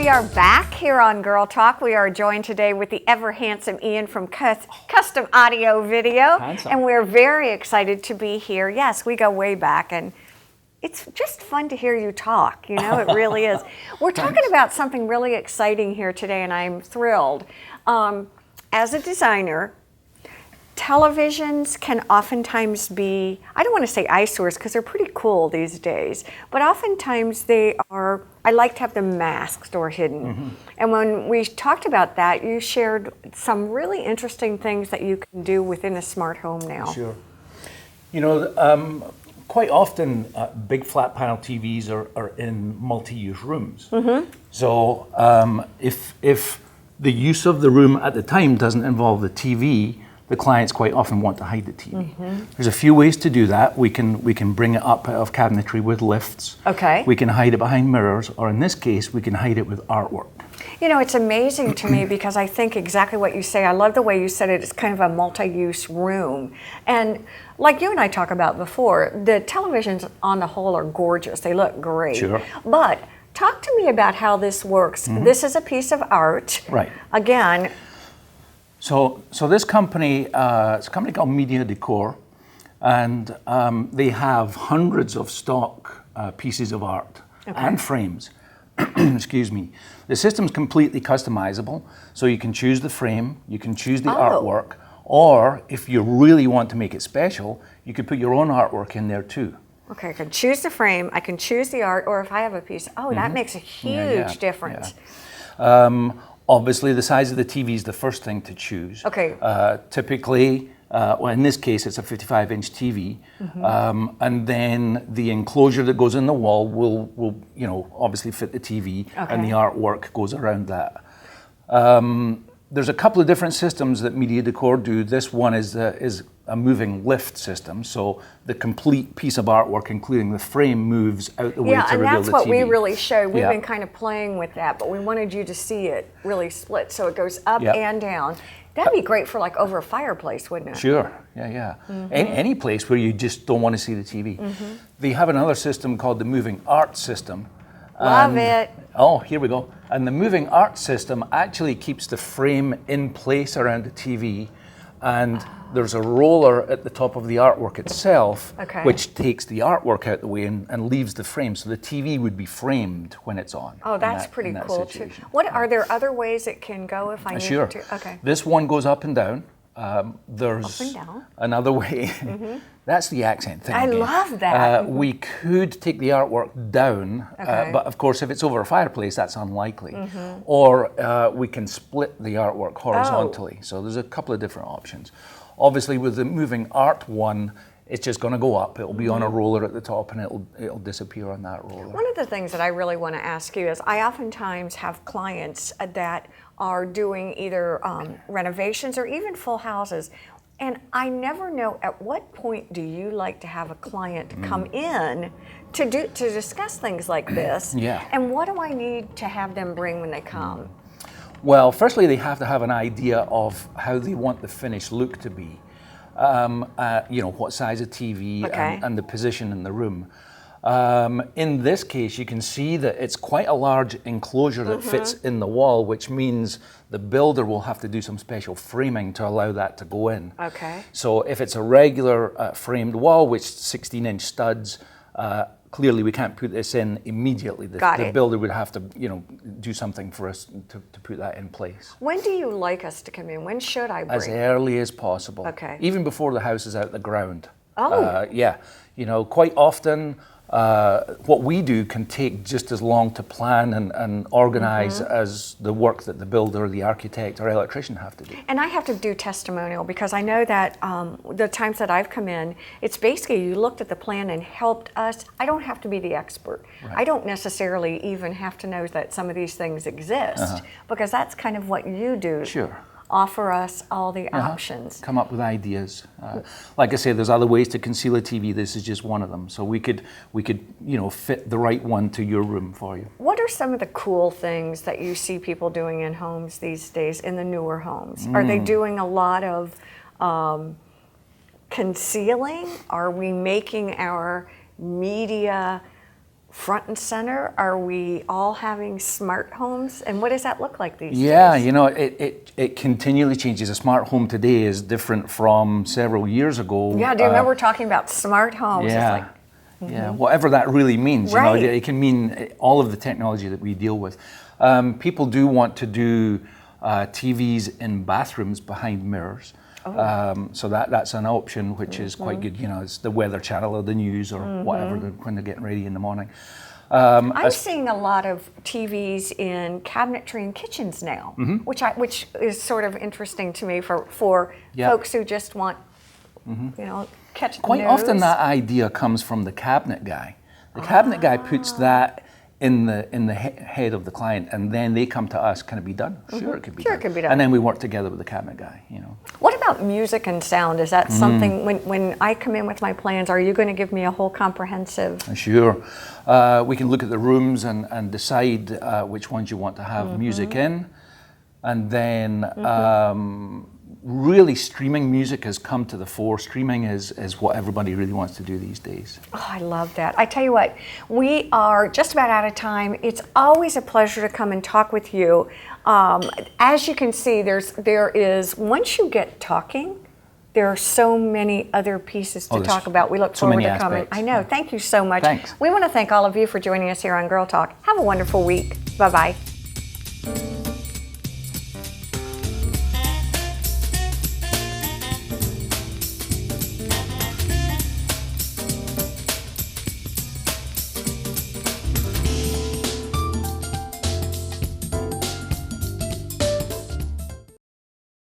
We are back here on Girl Talk. We are joined today with the ever handsome Ian from Custom Audio Video. Handsome. And we're very excited to be here. Yes, we go way back, and it's just fun to hear you talk. You know, it really is. We're talking about something really exciting here today, and I'm thrilled. As a designer, televisions can oftentimes be, I don't want to say eyesores because they're pretty cool these days, but oftentimes they are, I like to have them masked or hidden. Mm-hmm. And when we talked about that, you shared some really interesting things that you can do within a smart home now. Sure. You know, quite often big flat panel TVs are in multi-use rooms. Mm-hmm. So if the use of the room at the time doesn't involve the TV, the clients quite often want to hide the TV. Mm-hmm. There's a few ways to do that. We can bring it up out of cabinetry with lifts. Okay. We can hide it behind mirrors, or in this case, we can hide it with artwork. You know, it's amazing to me because I think exactly what you say. I love the way you said it. It's kind of a multi-use room. And like you and I talked about before, the televisions on the whole are gorgeous. They look great. Sure. But talk to me about how this works. Mm-hmm. This is a piece of art. Right. Again. So this company, it's a company called Decor, and they have hundreds of stock pieces of art and frames. Excuse me. The system's completely customizable, so you can choose the frame, you can choose the artwork, or if you really want to make it special, you could put your own artwork in there too. Okay, I can choose the frame, I can choose the art, or if I have a piece, that makes a huge difference. Yeah. Obviously, the size of the TV is the first thing to choose. Okay. Typically, well, in this case, it's a 55-inch TV, and then the enclosure that goes in the wall will you know, obviously fit the TV, and the artwork goes around that. There's a couple of different systems that Decor do. This one is a moving lift system, so the complete piece of artwork, including the frame, moves out the way to reveal the TV. Yeah, and that's what we really show. We've been kind of playing with that, but we wanted you to see it really split, so it goes up and down. That'd be great for like over a fireplace, wouldn't it? Sure, yeah. Mm-hmm. Any place where you just don't want to see the TV. Mm-hmm. They have another system called the moving art system. Love it. Oh, here we go. And the moving art system actually keeps the frame in place around the TV, and there's a roller at the top of the artwork itself, which takes the artwork out the way and leaves the frame. So the TV would be framed when it's on. Oh, that's pretty cool too. What are there other ways it can go if I need to? Okay. This one goes up and down. There's up and down. Another way. Mm-hmm. That's the accent thing. I love that. We could take the artwork down, but of course, if it's over a fireplace, that's unlikely. Mm-hmm. Or we can split the artwork horizontally. So there's a couple of different options. Obviously, with the moving art one, it's just going to go up. It'll be on a roller at the top, and it'll disappear on that roller. One of the things that I really want to ask you is, I oftentimes have clients that are doing either renovations or even full houses, and I never know at what point do you like to have a client come in to discuss things like this. Yeah. And what do I need to have them bring when they come? Well, firstly, they have to have an idea of how they want the finished look to be. You know, what size of TV and the position in the room. In this case, you can see that it's quite a large enclosure that fits in the wall, which means the builder will have to do some special framing to allow that to go in. Okay. So if it's a regular framed wall, which 16-inch studs, clearly we can't put this in immediately. The builder would have to, you know, do something for us to put that in place. When do you like us to come in? When should I bring? As early as possible. Okay. Even before the house is out the ground. Oh. Yeah. You know, quite often what we do can take just as long to plan and organize as the work that the builder, the architect, or electrician have to do. And I have to do testimonial because I know that the times that I've come in, it's basically you looked at the plan and helped us. I don't have to be the expert. Right. I don't necessarily even have to know that some of these things exist because that's kind of what you do. Sure. Offer us all the options. Come up with ideas. Like I say, there's other ways to conceal a TV. This is just one of them. So we could, you know, fit the right one to your room for you. What are some of the cool things that you see people doing in homes these days, in the newer homes? Are they doing a lot of concealing? Are we making our media front and center? Are we all having smart homes? And what does that look like these days? Yeah, you know, it continually changes. A smart home today is different from several years ago. Yeah, do you remember talking about smart homes? Yeah. It's like, yeah, whatever that really means. Right. You know, it can mean all of the technology that we deal with. People do want to do TVs in bathrooms behind mirrors. So that's an option, which is quite good. You know, it's the Weather Channel or the news or whatever when they're getting ready in the morning. I'm seeing a lot of TVs in cabinetry and kitchens now, which is sort of interesting to me for folks who just want, you know, catch the Quite news. often that idea comes from the cabinet guy. The cabinet guy puts that in the head of the client, and then they come to us. Can it be done? Sure, it could be done. Sure, it could be done. And then we work together with the cabinet guy. You know. What about music and sound? Is that something when I come in with my plans? Are you going to give me a whole comprehensive? Sure. We can look at the rooms and decide which ones you want to have music in, and then really streaming music has come to the fore. Streaming is what everybody really wants to do these days. Oh, I love that. I tell you what, we are just about out of time. It's always a pleasure to come and talk with you. As you can see, there is once you get talking, there are so many other pieces to talk about. We look forward to coming. I know. Thank you so much. Thanks. We want to thank all of you for joining us here on Girl Talk. Have a wonderful week. Bye-bye.